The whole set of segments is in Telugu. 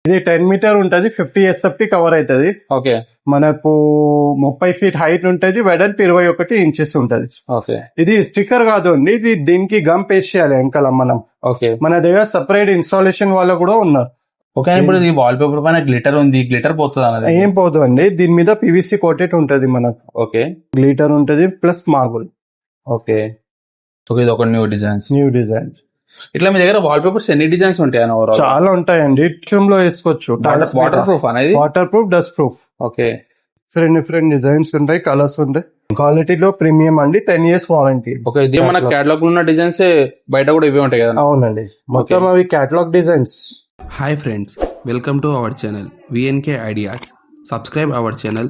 ఇది 10 మీటర్ ఉంటది, 50 SFT కవర్ అవుతుంది. ఓకే, మనకు 30 ఫీట్ హైట్ ఉంటది, వెడల్పు 21 ఇంచెస్ ఉంటది. ఓకే, ఇది స్టిక్కర్ కాదు అండి, ఇది దీనికి గమ్ పేస్ట్ చేయాలి వెనకాల మనం. ఓకే, మన దగ్గర సపరేట్ ఇన్స్టాలేషన్ వాళ్ళు కూడా ఉన్నారు. ఓకే. ఇప్పుడు ఇది వాల్ పేపర్ పైన గ్లిటర్ ఉంది, గ్లిటర్ పోతుంది అన్నది? ఏం పోదు అండి, దీని మీద PVC కోటెడ్ ఉంటది మనకు. ఓకే, గ్లిటర్ ఉంటది ప్లస్ మార్బుల్. Okay, okay. ఇది ఒక న్యూ డిజైన్. ఇట్లా మీ దగ్గర వాల్ పేపర్స్ ఎన్ని డిజైన్స్ ఉంటాయి? చాలా ఉంటాయండి, రూమ్ లో వేసుకోవచ్చు. వాటర్ ప్రూఫ్ అనేది? Water proof, dust proof. Okay, different designs ఉంటాయి, కలర్స్ ఉంటాయి. క్వాలిటీలో ప్రీమియం అండి, 10 years వారంటీ. ఓకే, ఇది మన కేటలాగ్ ఉన్న డిజైన్స్ బయట కూడా ఇవే ఉంటాయి కదా? అవునండి, మొత్తం అవి catalogue designs. Hi friends, welcome to our channel VNK Ideas. Subscribe our channel,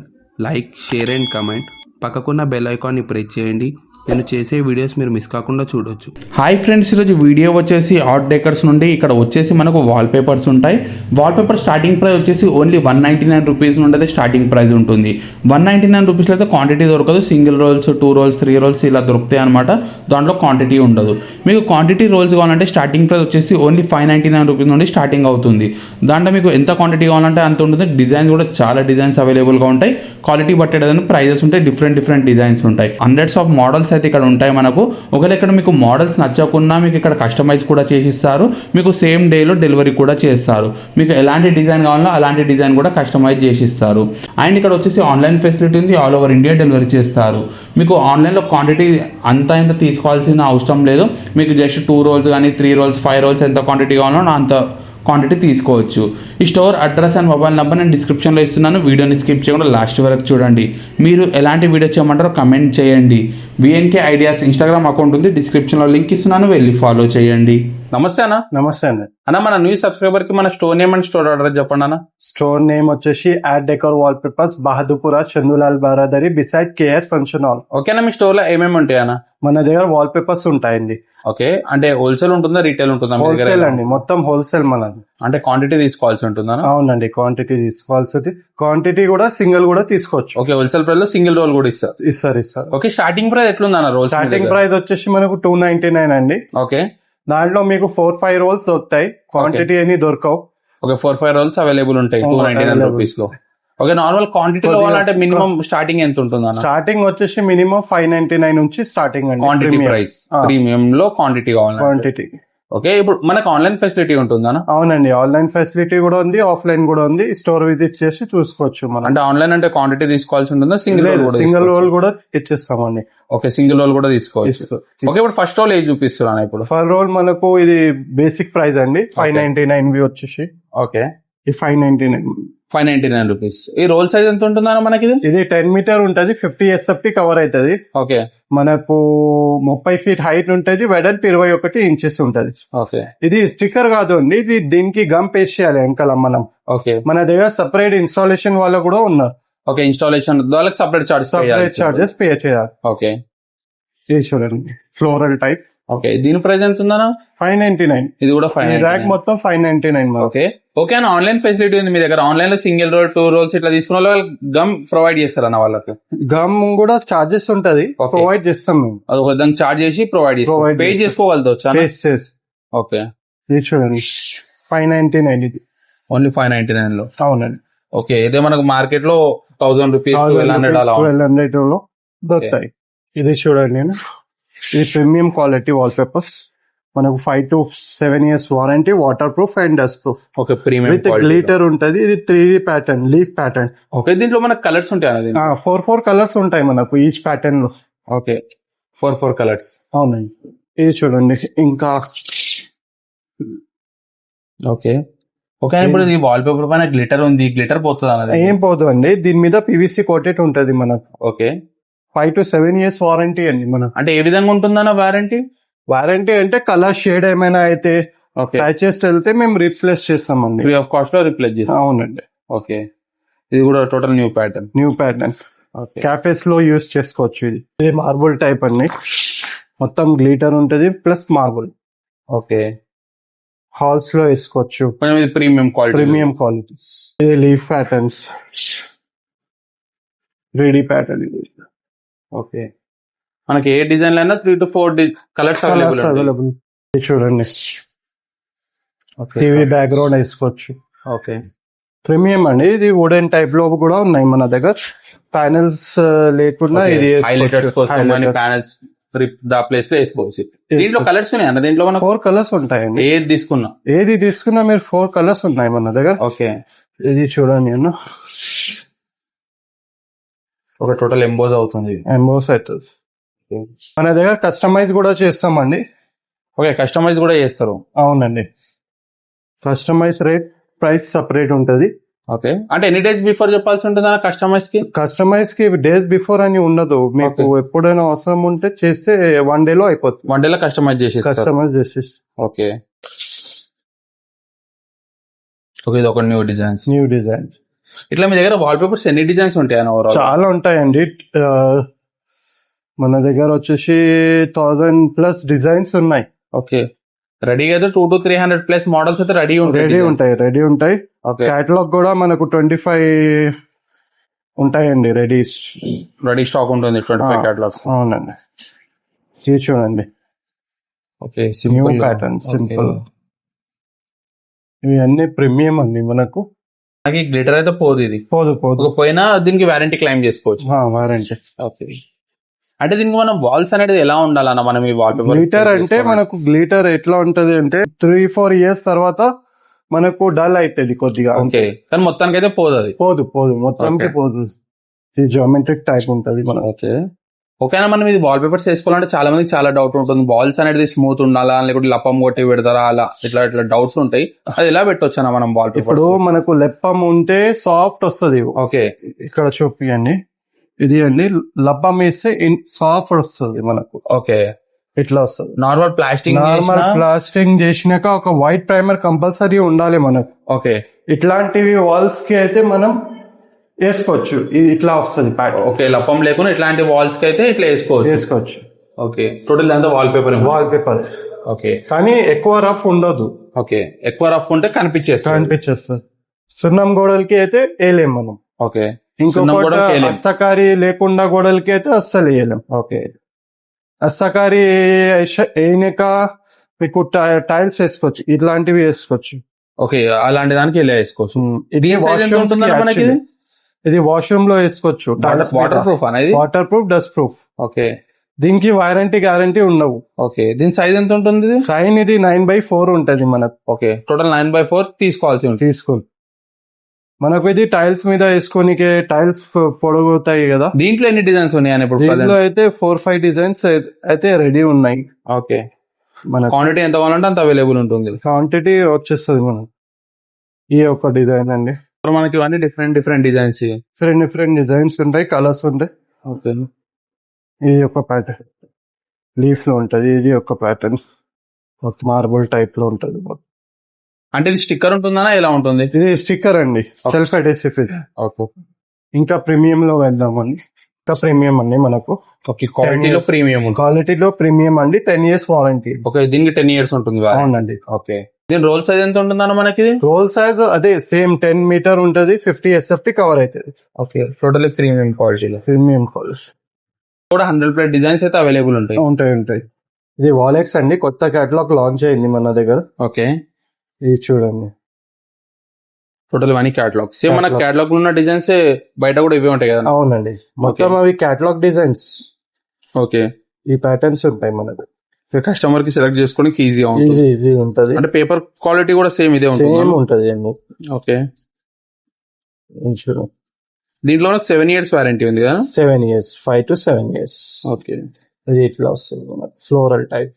like, share and comment. పక్కకున్న బెల్ ఐకాన్ ని ప్రెస్ చేయండి, నేను చేసే వీడియోస్ మీరు మిస్ కాకుండా చూడొచ్చు. హాయ్ ఫ్రెండ్స్, ఈరోజు వీడియో వచ్చేసి ఆర్ట్ డెకర్స్ నుండి. ఇక్కడ వచ్చేసి మనకు వాల్ పేపర్స్ ఉంటాయి. వాల్ పేపర్ స్టార్టింగ్ ప్రైస్ వచ్చేసి ఓన్లీ 199 రూపీస్ నుండి స్టార్టింగ్ ప్రైస్ ఉంటుంది. 199 రూపీస్లో అయితే క్వాంటిటీ దొరకదు. సింగిల్ రోల్స్, 2 rolls, 3 rolls ఇలా దొరుకుతాయి అనమాట. దాంట్లో క్వాంటిటీ ఉండదు. మీకు క్వాంటిటీ రోల్స్ కావాలంటే స్టార్టింగ్ ప్రైస్ వచ్చేసి ఓన్లీ 599 రూపీస్ నుండి స్టార్టింగ్ అవుతుంది. దాంట్లో మీకు ఎంత క్వాంటిటీ కావాలంటే అంత ఉంటుంది. డిజైన్స్ కూడా చాలా డిజైన్స్ అవైలబుల్గా ఉంటాయి. క్వాలిటీ బట్టేదని ప్రైజెస్ ఉంటాయి, డిఫరెంట్ డిజైన్స్ ఉంటాయి. హండ్రెడ్స్ ఆఫ్ మోడల్స్ అయితే ఇక్కడ ఉంటాయి మనకు. ఒకవేళ ఇక్కడ మీకు మోడల్స్ నచ్చకున్నా మీకు ఇక్కడ కస్టమైజ్ కూడా చేసిస్తారు. మీకు సేమ్ డేలో డెలివరీ కూడా చేస్తారు. మీకు ఎలాంటి డిజైన్ కావాలో అలాంటి డిజైన్ కూడా కస్టమైజ్ చేసిస్తారు. అండ్ ఇక్కడ వచ్చేసి ఆన్లైన్ ఫెసిలిటీ ఉంది, ఆల్ ఓవర్ ఇండియా డెలివరీ చేస్తారు. మీకు ఆన్లైన్లో క్వాంటిటీ అంత తీసుకోవాల్సిన అవసరం లేదు. మీకు జస్ట్ 2 rolls కానీ 3 rolls, 5 rolls ఎంత క్వాంటిటీ కావాలో అంత క్వాంటిటీ తీసుకోవచ్చు. ఈ store address and mobile number నేను డిస్క్రిప్షన్లో ఇస్తున్నాను. వీడియోని స్కిప్ చేయకుండా లాస్ట్ వరకు చూడండి. మీరు ఎలాంటి వీడియో చేయమంటారో కమెంట్ చేయండి. VNK ఐడియాస్ ఇన్స్టాగ్రామ్ అకౌంట్ ఉంది, డిస్క్రిప్షన్లో లింక్ ఇస్తున్నాను, వెళ్ళి ఫాలో చేయండి. నమస్తే అన్న. నమస్తే అండి. అన్న, మన న్యూ సబ్స్క్రైబర్ కి మన store name and store address చెప్పండి అన్న. స్టోర్ నేమ్ వచ్చేసి art decor wall papers, Bahadurpura, Chandulal Baradari, beside KS function hall. ఓకేనా, మీ స్టోర్ లో ఏమేమి ఉంటాయి అన్న? మన దగ్గర వాల్ పేపర్స్ ఉంటాయండి. ఓకే, అంటే హోల్సేల్ ఉంటుందా, రీటైల్ ఉంటుందా? హోల్సేల్ అండి, మొత్తం హోల్సేల్ మనది. అంటే క్వాంటిటీ తీసుకోవాల్సి ఉంటుందా? అవునండి, క్వాంటిటీ తీసుకోవాల్సింది. క్వాంటిటీ కూడా సింగిల్ కూడా తీసుకోవచ్చు. ఓకే, హోల్సేల్ ప్రైస్ లో సింగిల్ రోల్ కూడా ఇస్తారు. ఓకే, స్టార్టింగ్ ప్రైస్ ఎట్లుందన్న రోల్? స్టార్టింగ్ ప్రైస్ వచ్చేసి మనకు 299 అండి. ఓకే, దాంట్లో మీకు 4-5 rolls దొరుకుతాయి, క్వాంటిటీ అని దొరకవు. ఓకే, 4-5 rolls అవైలబుల్ ఉంటాయి 299 రూపీస్ లో. ఓకే, నార్మల్ క్వాంటిటీ కావాలంటే మినిమం స్టార్టింగ్ ఎంత ఉంటుంది అన్న? స్టార్టింగ్ వచ్చేసి మినిమం 599 నుంచి స్టార్టింగ్ అండి. క్వాంటిటీ ప్రైస్ ప్రీమియం లో క్వాంటిటీ కావాలి. క్వాంటిటీ ఓకే, ఇప్పుడు మనకు ఆన్లైన్ ఫెసిలిటీ ఉంటుందా? అవునండి, ఆన్లైన్ ఫెసిలిటీ కూడా ఉంది, ఆఫ్లైన్ కూడా ఉంది. స్టోర్ విజిట్ చేసి చూసుకోవచ్చు మనం. అంటే ఆన్లైన్ అంటే క్వాంటిటీ తీసుకోవాల్సి ఉంటుందా? సింగిల్ రోల్ కూడా ఇచ్చేస్తామండి. ఓకే, సింగిల్ రోల్ కూడా తీసుకోవచ్చు. ఓకే, ఇప్పుడు ఫస్ట్ రోల్ ఏది చూపిస్తున్నా? ఇప్పుడు ఫస్ట్ రోల్ మనకు ఇది బేసిక్ ప్రైస్ అండి, 599 వచ్చేసి. ఓకే, ఈ 599 రూపీస్. ఈ రోల్ సైజ్ ఎంత ఉంటుందా మనకి? ఇది 10 మీటర్ ఉంటది, 50 SFT కవర్ అవుతుంది. ఓకే, మనకు 30 ఫీట్ హైట్ ఉంటది, వెడల్పు 21 ఇంచెస్ ఉంటది. ఓకే, ఇది స్టిక్కర్ కాదు అండి, ఇది దీనికి గమ్ పేస్ట్ చేయాలి వెనకాల మనం. ఓకే, మన దగ్గర సపరేట్ ఇన్స్టాలేషన్ వాళ్ళు కూడా ఉన్నారు. ఓకే, ఇన్స్టాలేషన్ వాళ్ళకి సపరేట్ చార్జెస్ పే చేయాలి. ఓకే, ఇది చూడండి, ఫ్లోరల్ టైప్. ఓకే, దీని ప్రైస్ ఎంత ఉందా? 599. ఇది కూడా 599. ర్యాక్ మొత్తం 599. ఓకే, ఓకే అన్న. ఆన్లైన్ ఫెసిలిటీ ఉంది మీ దగ్గర? ఆన్లైన్ లో సింగిల్ రోల్, 2 rolls ఇట్లా తీసుకున్న వాళ్ళు గమ్ ప్రొవైడ్ చేస్తారన్న వాళ్ళకి? గమ్ కూడా చార్జెస్ ఉంటది, ప్రొవైడ్ చేస్తాం మేము. అది దానికి చార్జ్ చేసి ప్రొవైడ్ చేస్తాం, పే చేసుకోగలుగుతా? ఓకే, ఇది చూడండి 599. ఇది ఓన్లీ 599 లో? అవునండి. ఓకే, ఇదే మనకు మార్కెట్ లో 1000 రూపీస్, 1200 లో దొరుకుతాయి. ఇది చూడండి, ఇది ప్రీమియం క్వాలిటీ వాల్ పేపర్స్. మనకు 5 to 7 years warranty, water proof and dust proof. Okay, premium with glitter ఉంటది. ఇది 3D pattern, leaf pattern. Okay, దీంట్లో మనకు కలర్స్ ఉంటాయి? 4 కలర్స్ ఉంటాయి మనకు ఈచ్ ప్యాటర్న్ లో. Okay, 4 colours. అవునండి, ఇది చూడండి. ఇంకా ఓకే, ఓకే. ఇప్పుడు ఈ వాల్ పేపర్ పైన గ్లిటర్ ఉంది, గ్లిటర్ పోతుంది అన్నది? ఏం పోదు అండి, దీని మీద PVC కోటెడ్ ఉంటది మనకు. ఓకే, 5 to 7 years వారంటీ అండి మనకు. అంటే ఏ విధంగా ఉంటుందన్న వారంటీ? వారంటీ అంటే కలర్ షేడ్ ఏమైనా అయితే ప్యాచెస్ వెళ్తే మేము రీప్లేస్ చేస్తామండి, ఫ్రీ ఆఫ్ కాస్ట్ లో రీప్లేస్ చేస్తాం. అవునండి. ఓకే, ఇది కూడా టోటల్ న్యూ ప్యాటర్న్. క్యాఫేస్ లో యూజ్ చేసుకోవచ్చు. ఇది మార్బుల్ టైప్ అండి, మొత్తం గ్లిటర్ ఉంటది ప్లస్ మార్బుల్. ఓకే, హాల్స్ లో వేసుకోవచ్చు. Premium quality. ఇది లీఫ్ ప్యాటర్న్స్, 3D ప్యాటర్న్. ఇది ఓకే, మనకి ఏ డిజైన్ అయినా 3 to 4 కలర్స్ అవైలబుల్. చూడండి, టీవీ బ్యాక్గ్రౌండ్ వేసుకోవచ్చు. ఓకే, ప్రీమియం అండి. ఇది వుడెన్ టైప్ లో కూడా ఉన్నాయి మన దగ్గర. ప్యానెల్స్ లేకుండా ఇది హైలైటర్స్ కోసం ప్యానెల్స్ దా ప్లేస్ లో వేసుకోవచ్చు. దీంట్లో కలర్స్ ఉన్నాయి అన్న, దీంట్లో మనం 4 కలర్స్ ఉంటాయండి. ఏది తీసుకున్నా మీరు 4 కలర్స్ ఉన్నాయి మన దగ్గర. ఓకే, ఇది చూడండి అన్న, ఒక టోటల్ ఎంబోస్ అవుతుంది. మన దగ్గర కస్టమైజ్ కూడా చేస్తామండి. ఓకే, కస్టమైజ్ కూడా చేస్తారు. అవునండి, కస్టమైజ్ రేట్ ప్రైస్ సపరేట్ ఉంటది. ఓకే, అంటే ఎన్ని డేస్ బిఫోర్ చెప్పాల్సి ఉంటుంది కస్టమైజ్ కి డేస్ బిఫోర్ అని ఉండదు. మీకు ఎప్పుడైనా అవసరం ఉంటే చేస్తే 1 day లో అయిపోతుంది. 1 day లో కస్టమైజ్ చేసేసి. ఓకే, ఇది ఒక న్యూ డిజైన్స్. ఇట్లా మీ దగ్గర వాల్ పేపర్స్ ఎన్ని డిజైన్స్ ఉంటాయి? చాలా ఉంటాయండి. మన దగ్గర వచ్చేసి 1000+ డిజైన్స్ ఉన్నాయి. ఓకే, రెడీ అయితే 200 to 300+ మోడల్స్ అయితే రెడీ ఉంటాయి. కేటలాగ్ కూడా మనకు 25 ఉంటాయండి. రెడీ స్టాక్ ఉంటుంది 25 కేటలాగ్స్. అవునండి, ఇది చూడండి. Okay, new pattern, simple. ఇవి అన్ని ప్రీమియం అండి. మనకు గ్లిటర్ అయితే పోదు, ఇది పోదు. పోయినా దీనికి వారంటీ క్లెయిమ్ చేసుకోవచ్చు. వారంటీ. ఓకే, అంటే దీనికి మనం వాల్స్ అనేది ఎలా ఉండాలన్న, మనం ఈ వాల్ పేపర్ గ్లిటర్ అంటే మనకు గ్లిటర్ ఎట్లా ఉంటది అంటే 3-4 years తర్వాత మనకు డల్ అవుతుంది కొద్దిగా. ఓకే, కానీ మొత్తానికి అయితే పోదు, అది పోదు మొత్తానికి పోదు. ఇది జామెట్రిక్ టైప్ ఉంటది మనకు. ఓకేనా, మనం ఇది వాల్ పేపర్స్ వేసుకోవాలంటే చాలా మందికి చాలా డౌట్ ఉంటుంది. బాల్స్ అనేది స్మూత్ ఉండాలా, లేకపోతే లప్పం కొట్టి పెడతారా, అలా ఇట్లా డౌట్స్ ఉంటాయి. అది ఎలా పెట్టొచ్చా మనం వాల్ పేపర్? ఇప్పుడు మనకు లెప్పం ఉంటే సాఫ్ట్ వస్తుంది. ఓకే, ఇక్కడ చూపియండి. ఇది అండి, లబ్బం వేస్తే సాఫ్ట్ వస్తుంది మనకు. ఓకే, ఇట్లా వస్తుంది. నార్మల్ ప్లాస్టింగ్ చేసినాక ఒక వైట్ ప్రైమర్ కంపల్సరీ ఉండాలి మనకు. ఓకే, ఇట్లాంటివి వాల్స్ కి అయితే మనం వేసుకోవచ్చు. ఇది ఇట్లా వస్తుంది ప్యాటర్న్. ఓకే, లప్పం లేకుండా ఇట్లాంటి వాల్స్ కి అయితే ఇట్లా వేసుకోవచ్చు. ఓకే, టోటల్ అంతా వాల్ పేపర్. ఓకే, కానీ ఎక్కువ రఫ్ ఉండదు. ఓకే, ఎక్కువ రఫ్ ఉంటే కనిపించేస్తుంది. సున్నం గోడలకి అయితే వేయలేం మనం. ఓకే, ఇంకొకటి హస్తకారి లేకుండా గోడలకి అయితే అస్సలు వేయలేం. ఓకే, హస్తకారి అయినాక మీకు టైల్స్ వేసుకోవచ్చు, ఇట్లాంటివి వేసుకోవచ్చు. ఓకే, అలాంటి దానికి ఇలా వేసుకోవచ్చు. ఇది వాష్రూమ్ లో వేసుకోవచ్చు. Water proof, dust proof. Okay, దీనికి గ్యారంటీ ఉండవు. ఓకే, దీని సైజ్ ఎంత ఉంటుంది? సైజ్ ఇది 9/4 ఉంటది మనకు. ఓకే, టోటల్ 9/4 తీసుకోవాలి. మనకు ఇది టైల్స్ మీద వేసుకోనికే, టైల్స్ పొడవుతాయి కదా. దీంట్లో ఎన్ని డిజైన్స్ ఉన్నాయి? దీంట్లో అయితే 4-5 డిజైన్స్ అయితే రెడీ ఉన్నాయి. ఓకే, మన క్వాంటిటీ ఎంత కావాలంటే అంత అవైలబుల్ ఉంటుంది. క్వాంటిటీ వచ్చేస్తుంది మనకు. ఈ ఒక డిజైన్ అండి. మనకి ఇవన్నీ డిఫరెంట్ డిజైన్స్, డిఫరెంట్ డిజైన్స్ ఉంటాయి, కలర్స్ ఉంటాయి. ఓకే, ఇది ఒక ప్యాటర్న్ లీఫ్ లో ఉంటది. ఇది ఒక ప్యాటర్న్ మార్బుల్ టైప్ లో ఉంటది. అంటే ఇది స్టిక్కర్ ఉంటుందా, ఎలా ఉంటుంది? ఇది స్టిక్కర్ అండి, సెల్ఫ్ అడెసివ్. ఓకే, ఇంకా ప్రీమియం లో వెళ్దామండి. ఇంకా ప్రీమియం అండి మనకు. ఓకే, క్వాలిటీలో ప్రీమియం అండి. 10 years వారంటీ. ఓకే, దీనికి 10 years ఉంటుంది. అవునండి. ఓకే, దీని రోల్ సైజ్ ఎంత ఉంటుందన్న మనకి? రోల్ సైజ్ అదే సేమ్ 10 meter ఉంటది. 50 SFT కవర్ అవుతుంది. ఓకే, టోటల్ ప్రీమియం క్వాలిటీ కూడా 100+ డిజైన్స్ అయితే అవైలబుల్ ఉంటాయి. ఇది వాలెక్స్ అండి, కొత్త కేటలాగ్ లాంచ్ అయింది మన దగ్గర. ఓకే, ఇది చూడండి. Total 1 catalogue. సేమ్ మన కేటలాగ్ ఉన్న డిజైన్స్ బయట కూడా ఇవే ఉంటాయి కదా? అవునండి, మొత్తం అవి కేటలాగ్ డిజైన్స్. ఓకే, ఈ ప్యాటర్న్స్ ఉంటాయి మనకు. కస్టమర్ కి సెలెక్ట్ చేసుకోవడానికి ఈజీ ఉంటది. అంటే పేపర్ క్వాలిటీ కూడా సేమ్ ఉంటది అండి. ఓకే, దీంట్లో 7 years వారంటీ ఉంది కదా? 7 years, 5 to 7 years. ఓకే, ఇది ఇట్లా వస్తుంది మనకు, ఫ్లోరల్ టైప్.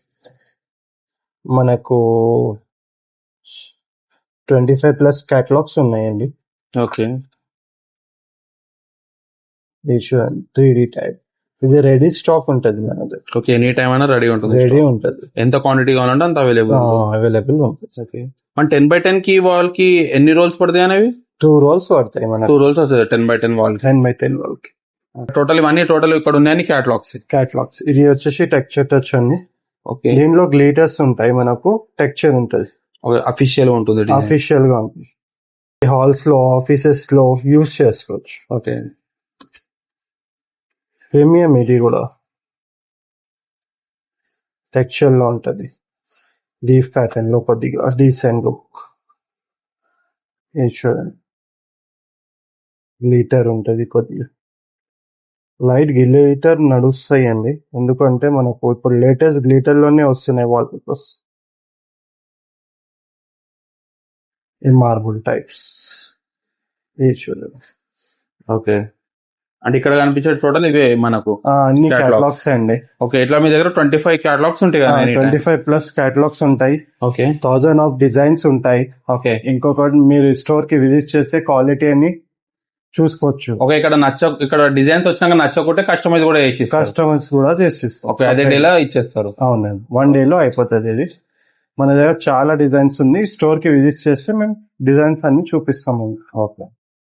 మనకు 25+ కేటలాగ్స్ ఉన్నాయండి. Okay, 3D type. ఇది రెడీ స్టాక్ ఉంటది మనది. ఓకే, ఎనీ టైం అయినా రెడీ ఉంటుంది. ఎంత క్వాంటిటీ కావాలంటే అంత అవైలబుల్ ఉంటుంది. ఓకే, మన 10x10 కి వాల్ కి ఎన్ని రోల్స్ పడతాయి అనేవి? 2 rolls పడతాయి మనకు. 2 rolls వస్తాయి 10x10 వాల్. 10x10 వాల్ కి టోటల్ ఇవన్నీ ఇక్కడ ఉన్నాయని కేటలాగ్స్. ఇది వచ్చేసి టెక్స్చర్ టచ్ అండి. ఓకే, దీనిలో గ్లిటర్స్ ఉంటాయి, మనకు టెక్స్చర్ ఉంటుంది. అఫీషియల్ గా ఉంటుంది. హాల్స్ లో, ఆఫీసెస్ లో యూజ్ చేసుకోవచ్చు. Okay, premium. ఇది కూడా టెక్స్చర్ లో ఉంటది, లీఫ్ ప్యాటర్న్ లో కొద్దిగా డీసెంట్ లుక్. ఇది చూడండి, గ్లిటర్ ఉంటుంది కొద్దిగా, లైట్ గ్లిటర్ నడుస్తాయండి, ఎందుకంటే మనకు ఇప్పుడు లేటెస్ట్ గ్లిటర్ లోనే వస్తున్నాయి వాల్ పేపర్స్. ఈ మార్బుల్ టైప్స్, ఇది చూడండి. ఓకే, అంటే ఇక్కడ కనిపించే టోటల్ ఇవే మనకు అన్ని Catalogs. క్యాటలాగ్స్ అండి. ఓకే, ఇట్లా మీ దగ్గర 25 క్యాటలాగ్స్ ఉంటాయి కదా? 25+ క్యాటలాగ్స్ ఉంటాయి, ఓకే 1000 ఆఫ్ డిజైన్స్ ఉంటాయి. ఓకే ఇంకొకటి మీరు స్టోర్ కి విజిట్ చేస్తే క్వాలిటీ అని చూసుకోవచ్చు. ఓకే, ఇక్కడ డిజైన్స్ వచ్చినాక నచ్చకుంటే కస్టమైజ్ కూడా చేసి కస్టమర్స్ కూడా చేసిస్తాం. ఓకే, అదే డేలా ఇచ్చేస్తారు. అవునండి, 1 day లో అయిపోతుంది. ఇది మన దగ్గర చాలా డిజైన్స్ ఉంది, స్టోర్ కి విజిట్ చేస్తే మేము డిజైన్స్ అన్ని చూపిస్తాము. ఓకే.